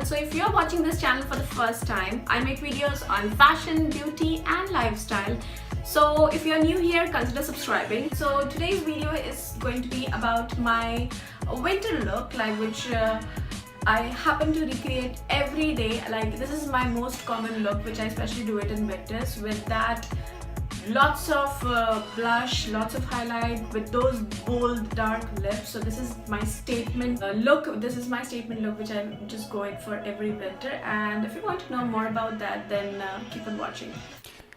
So if you're watching this channel for the first time, I make videos on fashion, beauty and lifestyle. So if you're new here, consider subscribing. So today's video is going to be about my winter look, like which I happen to recreate every day. Like this is my most common look, which I especially do it in winters. With that, lots of blush, lots of highlight, with those bold dark lips. So this is my statement look. This is my statement look, which I'm just going for every winter. And if you want to know more about that, then keep on watching.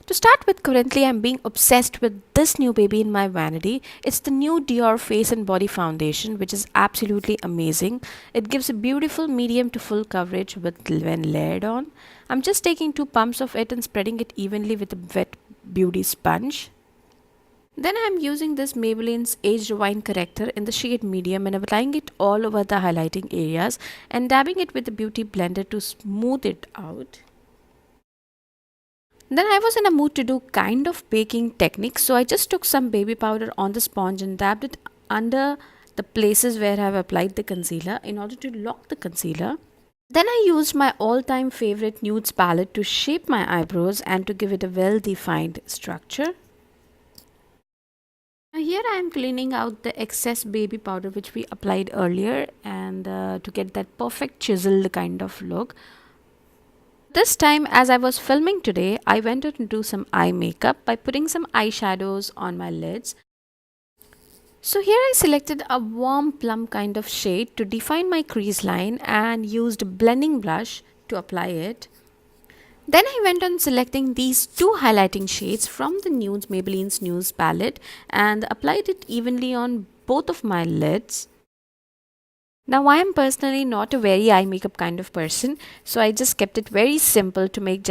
To start with, currently I'm being obsessed with this new baby in my vanity. It's the new DIOR Face and Body Foundation, which is absolutely amazing. It gives a beautiful medium to full coverage when layered on. I'm just taking 2 pumps of it and spreading it evenly with a wet beauty sponge. Then I'm using this Maybelline's Age Rewind Corrector in the shade medium and applying it all over the highlighting areas and dabbing it with the beauty blender to smooth it out. Then I was in a mood to do kind of baking technique, so I just took some baby powder on the sponge and dabbed it under the places where I've applied the concealer in order to lock the concealer. Then I used my all-time favorite nudes palette to shape my eyebrows and to give it a well-defined structure. Now here I am cleaning out the excess baby powder which we applied earlier and to get that perfect chiseled kind of look. This time, as I was filming today, I went out to do some eye makeup by putting some eyeshadows on my lids. So here I selected a warm plum kind of shade to define my crease line and used blending blush to apply it. Then I went on selecting these 2 highlighting shades from the Nudes Maybelline's Nudes palette and applied it evenly on both of my lids. Now I am personally not a very eye makeup kind of person, so I just kept it very simple to make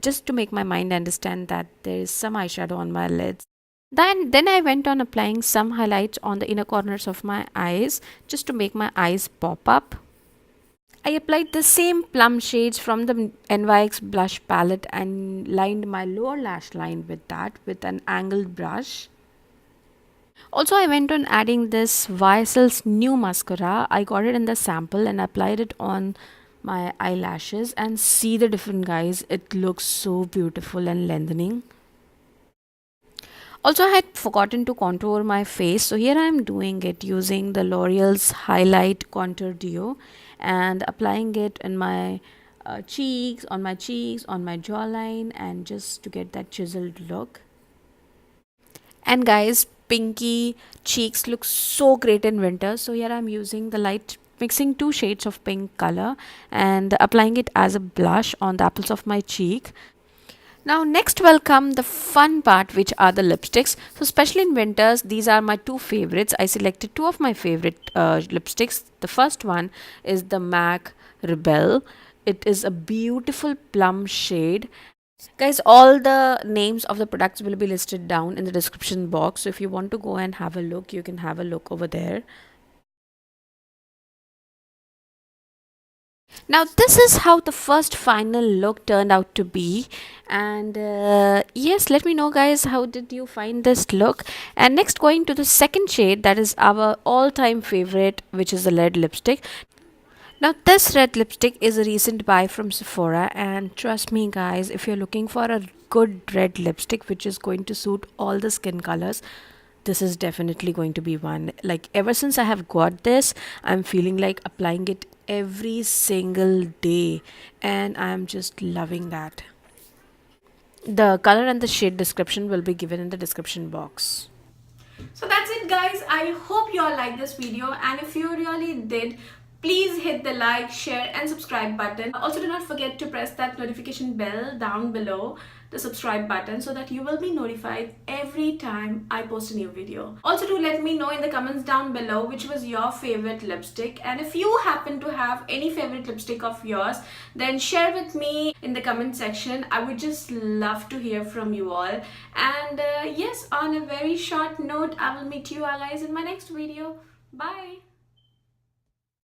just to make my mind understand that there is some eyeshadow on my lids. Then I went on applying some highlights on the inner corners of my eyes just to make my eyes pop up. I applied the same plum shades from the NYX blush palette and lined my lower lash line with that with an angled brush. Also, I went on adding this YSL's new mascara. I got it in the sample and applied it on my eyelashes, and see the difference, guys. It looks so beautiful and lengthening. Also, I had forgotten to contour my face, so here I am doing it using the L'Oreal's Highlight Contour Duo and applying it in my cheeks, on my jawline, and just to get that chiseled look. And guys, pinky cheeks look so great in winter, so here I'm using the light, mixing 2 shades of pink color and applying it as a blush on the apples of my cheek. Now next will come the fun part, which are the lipsticks. So especially in winters, these are my 2 favorites. I selected 2 of my favorite lipsticks. The first one is the MAC Rebel. It is a beautiful plum shade. Guys, all the names of the products will be listed down in the description box, so if you want to go and have a look, you can have a look over there. Now this is how the first final look turned out to be, and yes, let me know guys, how did you find this look? And next, going to the second shade, that is our all-time favorite, which is the red lipstick. Now this red lipstick is a recent buy from Sephora, and trust me guys, if you're looking for a good red lipstick which is going to suit all the skin colors, this is definitely going to be one. Like ever since I have got this, I'm feeling like applying it every single day and I'm just loving that. The color and the shade description will be given in the description box. So that's it guys. I hope you all liked this video, and if you really did, please hit the like, share and subscribe button. Also, do not forget to press that notification bell down below, the subscribe button, so that you will be notified every time I post a new video. Also, do let me know in the comments down below which was your favorite lipstick, and if you happen to have any favorite lipstick of yours, then share with me in the comment section. I would just love to hear from you all. And yes, on a very short note, I will meet you all guys in my next video. Bye.